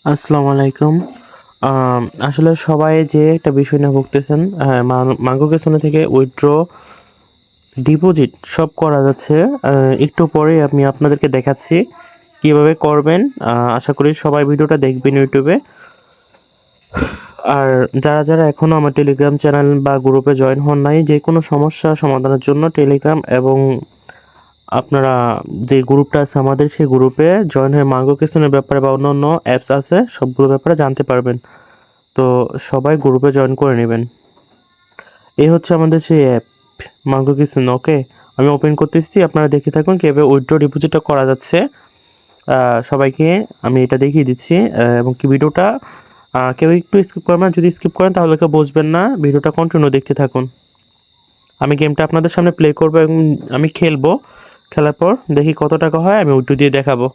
আসসালামু আলাইকুম। আসলে সবাই যে একটা বিষয় নিয়ে ভুগতেছেন, হ্যাঁ, মার্গো কেসনে থেকে উইথড্র, ডিপোজিট সব করা যাচ্ছে। একটু পরেই আমি আপনাদেরকে দেখাচ্ছি কিভাবে করবেন। আশা করি সবাই ভিডিওটা দেখবেন ইউটিউবে। আর যারা এখনও আমার টেলিগ্রাম চ্যানেল বা গ্রুপে জয়েন হন নাই, যে কোনো সমস্যা সমাধানের জন্য টেলিগ্রাম এবং আপনারা যে গ্রুপটা আছে আমাদের, সেই গ্রুপে জয়েন হয়ে মার্গো কেসনের ব্যাপারে বা অন্যান্য অ্যাপস আছে সবগুলোর ব্যাপারে জানতে পারবেন। তো সবাই গ্রুপে জয়েন করে নেবেন। এই হচ্ছে আমাদের সেই অ্যাপ মার্গো কিচেন। ওকে, আমি ওপেন করতেছি, আপনারা দেখে থাকুন কীভাবে উইথড্র ডিপোজিটটা করা যাচ্ছে। সবাইকে আমি এটা দেখিয়ে দিচ্ছি এবং কি ভিডিওটা কেউ একটু স্কিপ করবেন না। যদি স্কিপ করেন তাহলে কেউ বুঝবেন না। ভিডিওটা কন্টিনিউ দেখতে থাকুন। আমি গেমটা আপনাদের সামনে প্লে করবো এবং আমি খেলবো। খেলার পর দেখি কত টাকা হয়, আমি উইথড্র দিয়ে দেখাবো।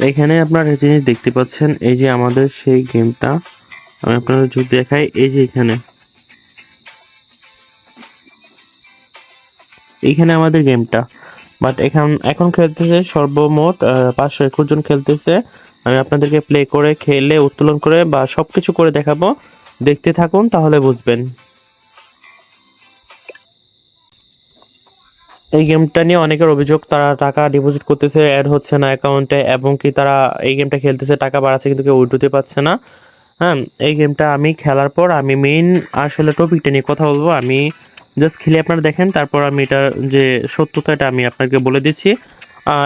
এখানে আপনারা একটা জিনিস দেখতে পাচ্ছেন, এই যে আমাদের সেই গেমটা। আমি আপনাদের যদি দেখাই, এই যে এইখানে আমাদের গেমটা। বাট এখন খেলতেছে সর্বমোট 521 জন খেলতেছে। আমি আপনাদেরকে প্লে করে, খেলে, উত্তোলন করে বা সব কিছু করে দেখাবো। দেখতে থাকুন, তাহলে বুঝবেন। এই গেমটা নিয়ে অনেকের অভিযোগ, তারা টাকা ডিপোজিট করতেছে, অ্যাড হচ্ছে না অ্যাকাউন্টে, এবং কি তারা এই গেমটা খেলতেছে, টাকা বাড়াচ্ছে কিন্তু কেউ উইথড্রতে পাচ্ছে না। হ্যাঁ, এই গেমটা আমি খেলার পর আমি মেইন আসলে টপিকটা নিয়ে কথা বলবো। আমি জাস্ট খেলে আপনারা দেখেন, তারপর আমি এটার যে সত্যতা এটা আমি আপনাকে বলে দিচ্ছি।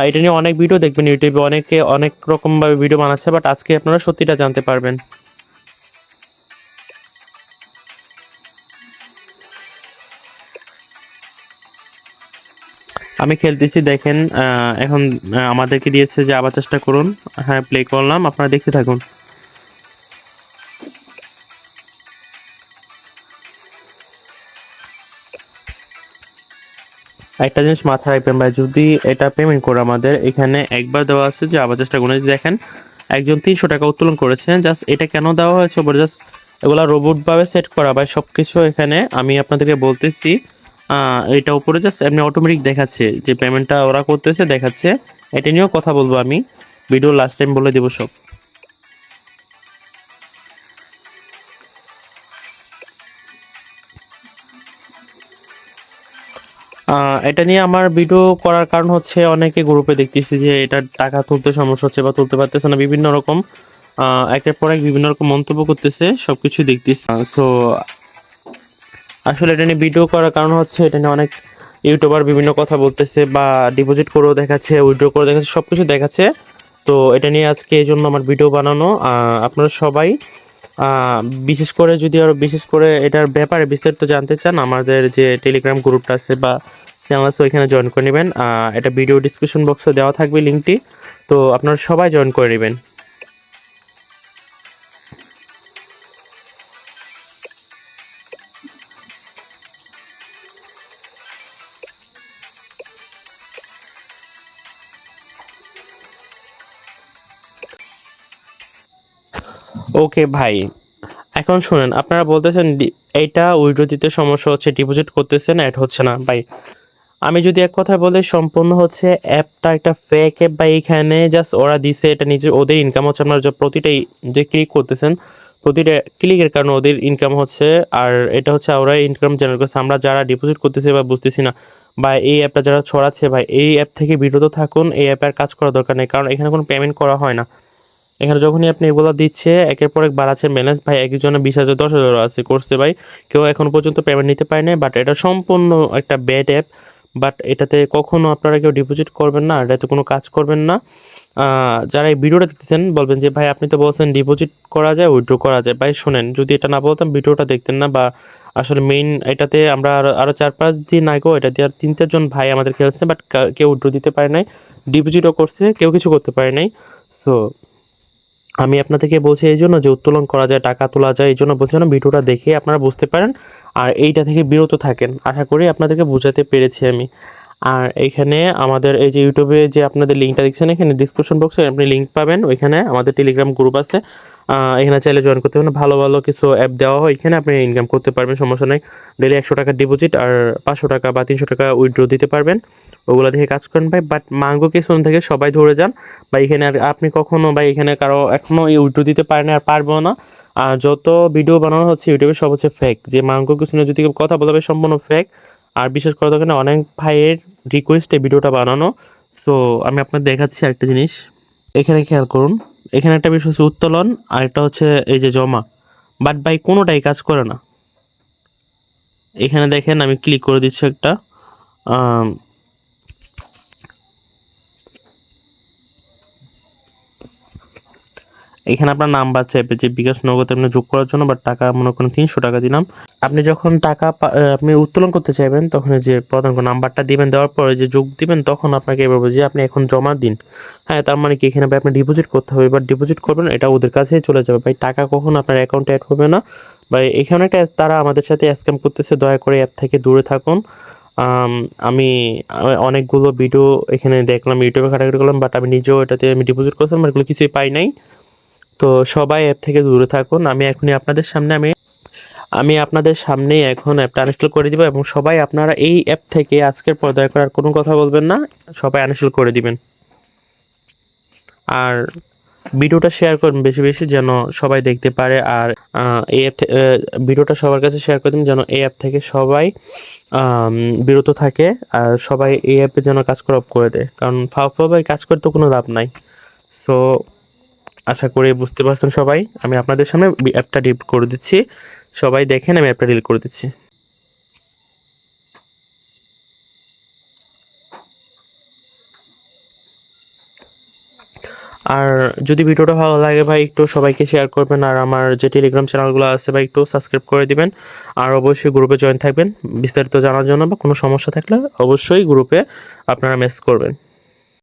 এটা নিয়ে অনেক ভিডিও দেখবেন ইউটিউবে, অনেকে অনেক রকমভাবে ভিডিও বানাচ্ছে, বাট আজকে আপনারা সত্যিটা জানতে পারবেন। আমি খেলতেছি, দেখেন। এখন আমাদেরকে দিয়েছে যে আবার চেষ্টা করুন। হ্যাঁ, প্লে করলাম, আপনারা দেখতে থাকুন। একটা জিনিস মাথায় রাখবেন ভাই, যদি এটা পেমেন্ট করে আমাদের এখানে একবার দেওয়া আছে যে আবার চেষ্টা করুন। দেখেন, একজন 300 টাকা উত্তোলন করেছেন। জাস্ট এটা কেন দেওয়া হয়েছে ওপরে, জাস্ট এগুলা রোবটভাবে সেট করা ভাই সব কিছু। এখানে আমি আপনাদেরকে বলতেছি, এটা উপরে জাস্ট এমনি অটোমেটিক দেখাচ্ছে যে পেমেন্টটা ওরা করতেছে, দেখাচ্ছে। এটা নিয়েও কথা বলবো আমি, ভিডিও লাস্ট টাইম বলে দেবো সব। এটা নিয়ে আমার ভিডিও করার কারণ হচ্ছে, অনেকে গ্রুপে দেখতেছি যে এটা টাকা তুলতে সমস্যা হচ্ছে বা তুলতে পারতেছে না, বিভিন্ন রকম একের পর এক বিভিন্ন রকম মন্তব্য করতেছে, সবকিছুই দেখতেছি। সো আসলে এটা নিয়ে ভিডিও করার কারণ হচ্ছে, এটা নিয়ে অনেক ইউটিউবার বিভিন্ন কথা বলতেছে বা ডিপোজিট করেও দেখাচ্ছে, উইথড্র করে দেখাচ্ছে, সব কিছু দেখাচ্ছে। তো এটা নিয়ে আজকে এই জন্য আমার ভিডিও বানানো। আপনারা সবাই বিশেষ করে, যদি আরও বিশেষ করে এটার ব্যাপারে বিস্তারিত জানতে চান, আমাদের যে টেলিগ্রাম গ্রুপটা আছে বা চ্যানেল আছে, ওইখানে জয়েন করে নেবেন। এটা ভিডিও ডিসক্রিপশন বক্সে দেওয়া থাকবে লিঙ্কটি। তো আপনারা সবাই জয়েন করে নেবেন। ওকে ভাই, এখন শুনেন, আপনারা বলতেছেন এইটা উইথড্র দিতে সমস্যা হচ্ছে, ডিপোজিট করতেছেন, অ্যাড হচ্ছে না। ভাই, আমি যদি এক কথা বলি, সম্পূর্ণ হচ্ছে অ্যাপটা একটা ফেক অ্যাপ বা এইখানে জাস্ট ওরা দিছে, এটা নিজের, ওদের ইনকাম হচ্ছে। আপনারা যে প্রতিটাই যে ক্লিক করতেছেন, প্রতিটা ক্লিকের কারণে ওদের ইনকাম হচ্ছে। আর এটা হচ্ছে ওরা ইনকাম জেনারেট করছে। আমরা যারা ডিপোজিট করতেছি বা বুঝতেছি না, বা এই অ্যাপটা যারা ছড়াচ্ছে, ভাই এই অ্যাপ থেকে বিরত থাকুন। এই অ্যাপের কাজ করা দরকার নেই, কারণ এখানে কোনো পেমেন্ট করা হয় না। এখানে যখনই আপনি এগুলো দিচ্ছে, একের পর এক বাড়াচ্ছেন ব্যালেন্স, ভাই একজনের 20,000 10,000 আছে করছে ভাই, কেউ এখন পর্যন্ত পেমেন্ট নিতে পারে নাই। বাট এটা সম্পূর্ণ একটা ব্যাড অ্যাপ। বাট এটাতে কখনো আপনারা কেউ ডিপোজিট করবেন না, এটাতে কোনো কাজ করবেন না। যারা এই ভিডিওটা দেখতেছেন বলবেন যে ভাই আপনি তো বলছেন ডিপোজিট করা যায়, উইথড্র করা যায়। ভাই শোনেন, যদি এটা না বলতাম ভিডিওটা দেখতেন না। বা আসলে মেইন এটাতে আমরা আরও 4-5 দিন আগেও এটা দিয়ে আর 3-4 জন ভাই আমাদের খেলছে, বাট কেউ উইথড্র দিতে পারে নাই, ডিপোজিটও করছে, কেউ কিছু করতে পারে নাই। সো আমি আপনাদেরকে বলছি এই জন্য যে উত্তোলন করা যায়, টাকা তোলা যায়, এই জন্য বলছি না, ভিডিওটা দেখে আপনারা বুঝতে পারেন আর এইটা থেকে বিরত থাকেন। আশা করি আপনাদেরকে বোঝাতে পেরেছি আমি। আর এইখানে আমাদের এই যে ইউটিউবে যে আপনাদের লিঙ্কটা দেখছেন, এখানে ডিসক্রিপশন বক্সে আপনি লিঙ্ক পাবেন, ওইখানে আমাদের টেলিগ্রাম গ্রুপ আছে। এখানে চাইলে জয়েন করতে পারেন। ভালো ভালো কিছু অ্যাপ দেওয়া হয়, এখানে আপনি ইনকাম করতে পারবেন, সমস্যা নেই। ডেলি 100 টাকা ডিপোজিট আর 500 টাকা বা 300 টাকা উইথড্র দিতে পারবেন, ওগুলো দেখে কাজ করেন ভাই। বাট মাঙ্গো কিছন থেকে সবাই ধরে যান বা এখানে আর আপনি কখনো বা এখানে কারো এখনও এই উইথড্র দিতে পারেন আর পারবেও না। আর যত ভিডিও বানানো হচ্ছে ইউটিউবে সব হচ্ছে ফেক, যে মাঙ্গো কিছনে যদি কেউ কথা বলা হবে সম্পূর্ণ ফেক। আর বিশেষ করে দেখেন অনেক ভাইয়ের রিকোয়েস্টে ভিডিওটা বানানো। সো আমি আপনাকে দেখাচ্ছি আরেকটা জিনিস, এখানে খেয়াল করুন। এখানে একটা বিষয় হচ্ছে উত্তোলন আর একটা হচ্ছে এই যে জমা, বাট ভাই কোনোটাই কাজ করে না। এখানে দেখেন আমি ক্লিক করে দিচ্ছি একটা, এখানে আপনার নাম্বার চাইবে যে বিকাশ নগদ আপনি যোগ করার জন্য, বাট টাকা মনে করেন 300 টাকা দিলাম। আপনি যখন টাকা আপনি উত্তোলন করতে চাইবেন তখন যে প্রথম নাম্বারটা দিবেন, দেওয়ার পরে যে যোগ দিবেন তখন আপনাকে বলবে যে আপনি এখন জমা দিন। হ্যাঁ, তার মানে কি এখানে ভাই আপনি ডিপোজিট করতে হবে, এবার ডিপোজিট করবেন এটা ওদের কাছেই চলে যাবে ভাই, টাকা কখনো আপনার অ্যাকাউন্টে অ্যাড হবে না ভাই। এখানে একটা তারা আমাদের সাথে স্ক্যাম করতেছে, দয়া করে অ্যাপ থেকে দূরে থাকুন। আমি অনেকগুলো ভিডিও এখানে দেখলাম, ইউটিউবে ঘাটাঘাটি করলাম, বাট আমি নিজেও এটাতে আমি ডিপোজিট করছিলাম, এগুলো কিছুই পাই নাই। তো সবাই অ্যাপ থেকে দূরে থাকুন। আমি এখনই আপনাদের সামনে আমি আপনাদের সামনেই এখন অ্যাপটা আনইনস্টল করে দিব, এবং সবাই আপনারা এই অ্যাপ থেকে আজকের পর দয়া করে আর কোনো কথা বলবেন না, সবাই আনইনস্টল করে দিবেন। আর ভিডিওটা শেয়ার করুন বেশি বেশি, যেন সবাই দেখতে পারে। আর এই অ্যাপ ভিডিওটা সবার কাছে শেয়ার করে দিন, যেন এই অ্যাপ থেকে সবাই বিরত থাকে। আর সবাই এই অ্যাপে যেন কাজ করা অফ করে দেয়, কারণ ফাওয়াই কাজ করতে তো কোনো লাভ নাই। সো আশা করি বুঝতে পারছেন সবাই। আমি আপনাদের সামনে অ্যাপটা ডিলিট করে দিচ্ছি, সবাই দেখেন আমি অ্যাপটা ডিলিট করে দিচ্ছি। আর যদি ভিডিওটা ভালো লাগে ভাই একটু সবাইকে শেয়ার করবেন, আর আমার যে টেলিগ্রাম চ্যানেলগুলো আছে ভাই একটু সাবস্ক্রাইব করে দিবেন। আর অবশ্যই গ্রুপে জয়েন থাকবেন বিস্তারিত জানার জন্য, বা কোনো সমস্যা থাকলে অবশ্যই গ্রুপে আপনারা মেসেজ করবেন।